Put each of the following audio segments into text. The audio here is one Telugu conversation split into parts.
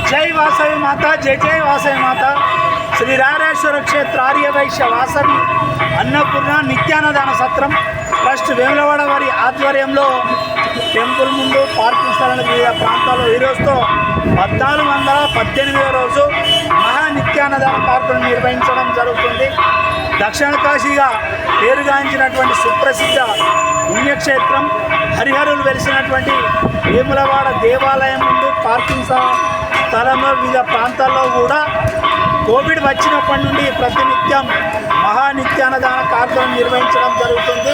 जय वासवी माता, जय जय वासवी माता। श्री रायरेश्वर क्षेत्र आर्यवैश्य वासवी अन्नपूर्ण నిత్యాన్నదాన సత్రం ట్రస్ట్ వేములవాడ వారి ఆధ్వర్యంలో టెంపుల్ ముందు పార్కింగ్ స్థలాల వివిధ ప్రాంతాల్లో ఈ రోజుతో 1418వ రోజు మహా నిత్యాన్నదాన కార్యక్రమం నిర్వహించడం జరుగుతుంది. దక్షిణ కాశీగా పేరుగాంచినటువంటి సుప్రసిద్ధ పుణ్యక్షేత్రం హరిహరులు వెలిసినటువంటి వేములవాడ దేవాలయం ముందు పార్కింగ్ స్థలంలో వివిధ ప్రాంతాల్లో కూడా కోవిడ్ వచ్చినప్పటి నుండి ప్రతినిత్యం మహానిత్యాన్నదాన కార్యక్రమం నిర్వహించడం జరుగుతుంది.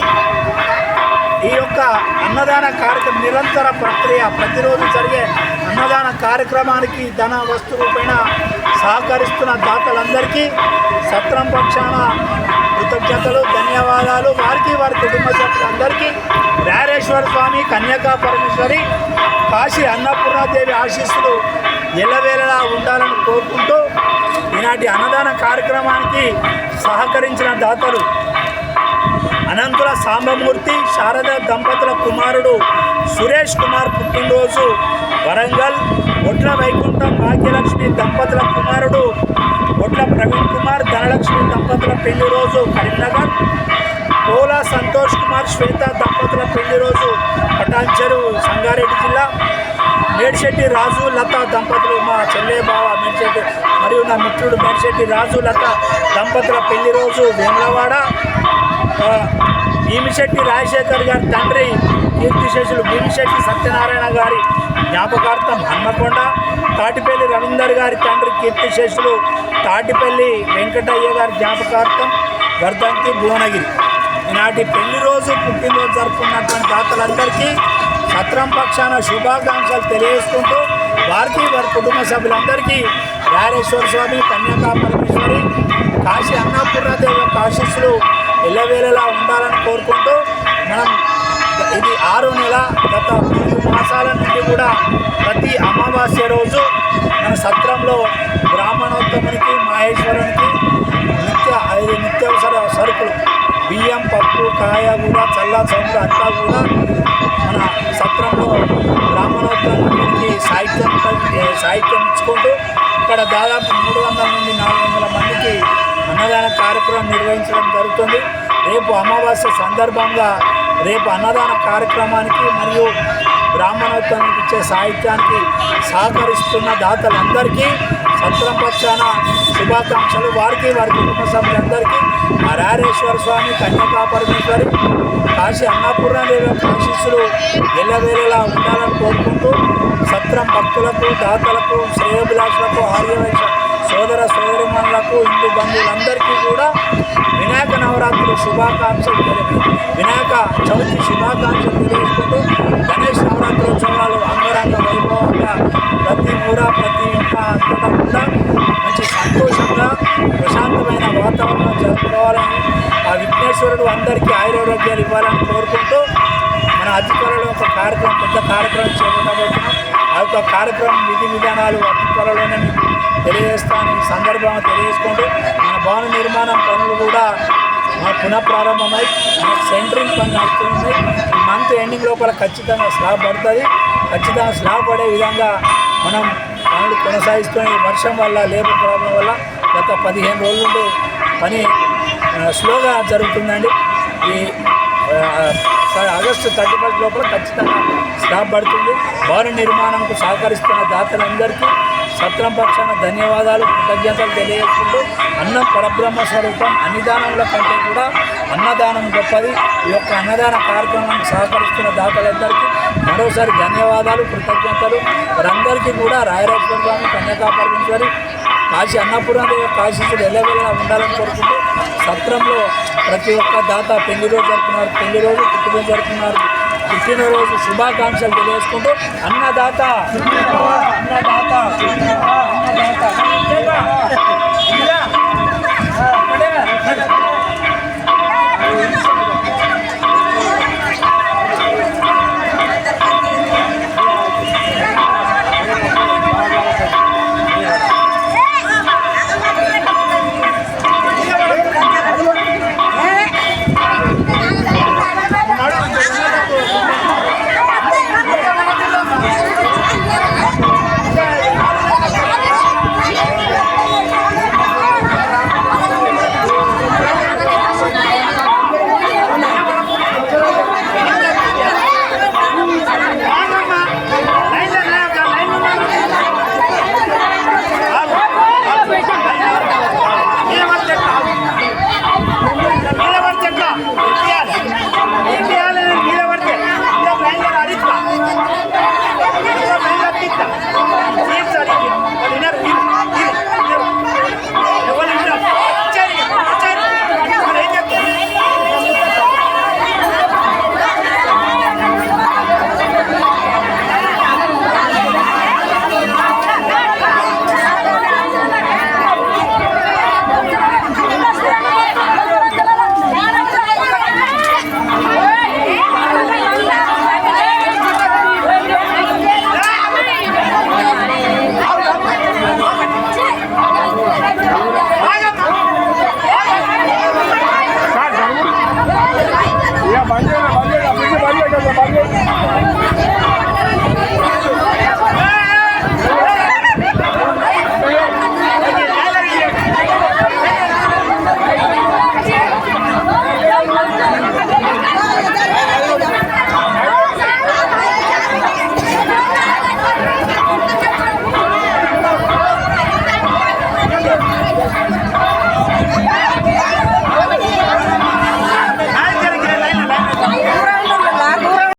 ఈ యొక్క అన్నదాన కార్యక్రమం నిరంతర ప్రక్రియ. ప్రతిరోజు జరిగే అన్నదాన కార్యక్రమానికి ధన వస్తు రూపేణ సహకరిస్తున్న దాతలందరికీ సత్రం పక్షాన కృతజ్ఞతలు, ధన్యవాదాలు. వారికి వారి కుటుంబ సభ్యులందరికీ రాయరేశ్వర స్వామి, కన్యకా పరమేశ్వరి, కాశీ అన్నపూర్ణాదేవి ఆశీస్సులు ఎల్లవేళలా ఉండాలని కోరుకుంటూ ఈనాటి అన్నదాన కార్యక్రమానికి సహకరించిన దాతలు అనంతుల సాంబమూర్తి, శారద దంపతుల కుమారుడు సురేష్ కుమార్ పుట్టినరోజు వరంగల్, ఒట్ల వైకుంఠం భాగ్యలక్ష్మి దంపతుల కుమారుడు ఒట్ల ప్రవీణ్ కుమార్, ధనలక్ష్మి దంపతుల పెళ్లి రోజు కరీంనగర్, పోలా సంతోష్ కుమార్, శ్వేత దంపతుల పెళ్లి రోజు పటాన్చెరు సంగారెడ్డి జిల్లా, మేడ్శెట్టి రాజు లత దంపతులు మా చెల్లె బావ మేడ్శెట్టి మరియు నా మిత్రుడు మేడ్శెట్టి రాజు లత దంపతుల పెళ్లి రోజు వేములవాడ, భీమిశెట్టి రాజశేఖర్ గారి తండ్రి కీర్తిశేషులు భీమిశెట్టి సత్యనారాయణ గారి జ్ఞాపకార్థం హన్మకొండ, తాటిపల్లి రవీందర్ గారి తండ్రి కీర్తిశేషులు తాటిపల్లి వెంకటయ్య గారి జ్ఞాపకార్థం వర్ధంతి భువనగిరి. ఈనాటి పెళ్లి రోజు పుట్టినరోజు జరుపుకున్నటువంటి దాతలందరికీ సత్రం పక్షాన శుభాకాంక్షలు తెలియజేసుకుంటూ వారికి వారి కుటుంబ సభ్యులందరికీ రాయరేశ్వర స్వామి, కన్యకా పరమేశ్వరి, కాశీ అన్నపూర్ణాదేవి ఆశీస్సులు ఎల్లవేళలా ఉండాలని కోరుకుంటూ మనం ఇది 6వ నెల గత 3 మాసాల నుండి కూడా ప్రతి అమావాస్య రోజు మన సత్రంలో బ్రాహ్మణోత్తమునికి, మహేశ్వరునికి నిత్యావసర సరుకులు బియ్యం, పప్పు, కాయ కూడా చల్ల చమురు అంతా కూడా మన సత్రంలో బ్రాహ్మణోత్తమునికి సాహిత్యం ఇచ్చుకుంటూ ఇక్కడ దాదాపు 300 నుండి 400 మందికి అన్నదాన కార్యక్రమం నిర్వహించడం జరుగుతుంది. రేపు అమావాస్య సందర్భంగా రేపు అన్నదాన కార్యక్రమానికి మరియు బ్రాహ్మణోత్తమునికి ఇచ్చే సాహిత్యానికి సహకరిస్తున్న దాతలందరికీ సత్రం పక్షాన శుభాకాంక్షలు. వారికి వారి కుటుంబ సభ్యులందరికీ ఆ రాయరేశ్వర స్వామి, కన్యకా పరమేశ్వరి, కాశీ అన్నపూర్ణాదేవి ఆశీస్సులు ఎల్లవేళలా ఉండాలని కోరుకుంటూ సత్రం భక్తులకు, దాతలకు, శ్రేయోభిలాషులకు, ఆర్యవైశ్య సోదర సోదరిమణులకు, హిందూ బంధువులందరికీ కూడా వినాయక నవరాత్రులు శుభాకాంక్షలు వినాయక చవితి శుభాకాంక్షలు తెలియజేసుకుంటూ గణేష్ నవరాత్రోత్సవాలు అంగరంగ వైభవంగా ప్రతి ఊర ప్రతి ఇంట అంతటా కూడా మంచి సంతోషంగా ప్రశాంతమైన వాతావరణం జరుపుకోవాలని ఆ విఘ్నేశ్వరుడు అందరికీ ఆయురారోగ్యాలు ఇవ్వాలని కోరుకుంటూ మన అధికారులు ఒక కార్యక్రమం పెద్ద కార్యక్రమం చేపట్టబోతున్నాం. ఆ యొక్క కార్యక్రమం విధి విధానాలు అతి త్వరలోనే మీకు తెలియజేస్తాను. ఈ సందర్భంగా తెలియజేసుకుంటూ మన భవన నిర్మాణం పనులు కూడా పునఃప్రారంభమై సెంటరింగ్ పనులు నడుస్తున్నాయి. ఈ మంత్ ఎండింగ్ లోపల ఖచ్చితంగా స్లాబ్ పడుతుంది. ఖచ్చితంగా స్లాబ్ పడే విధంగా మనం పనులు కొనసాగిస్తున్నాయి. వర్షం వల్ల, లేబర్ ప్రాబ్లం వల్ల గత 15 రోజుల నుండి పని స్లోగా జరుగుతుందండి. ఈ ఆగస్టు 31 లోపల ఖచ్చితంగా స్లాబ్ పడుతుంది. భవన నిర్మాణంకు సహకరిస్తున్న దాతలందరికీ సత్రం పక్షాన ధన్యవాదాలు, కృతజ్ఞతలు తెలియజేసుకుంటూ అన్నం పరబ్రహ్మ స్వరూపం, అన్నదానంల కంటే కూడా అన్నదానం గొప్పది. ఈ యొక్క అన్నదాన కార్యక్రమానికి సహకరిస్తున్న దాతలందరికీ మరోసారి ధన్యవాదాలు, కృతజ్ఞతలు. వారందరికీ కూడా రాయరేశ్వర స్వామి, కన్యకా పరమేశ్వరి, కాశీ అన్నపూర్ణాదేవి ఆశీస్సులు ఎల్లవేళలా ఉండాలని కోరుకుంటూ సత్రంలో ప్రతి ఒక్క దాత పెళ్లి రోజు జరుపుకున్నారు, పెళ్లి రోజు పుట్టినరోజు జరుపుకున్నారు, పుట్టినరోజు శుభాకాంక్షలు తెలియజేసుకుంటూ అన్నదాత అన్నదాత అన్నదాత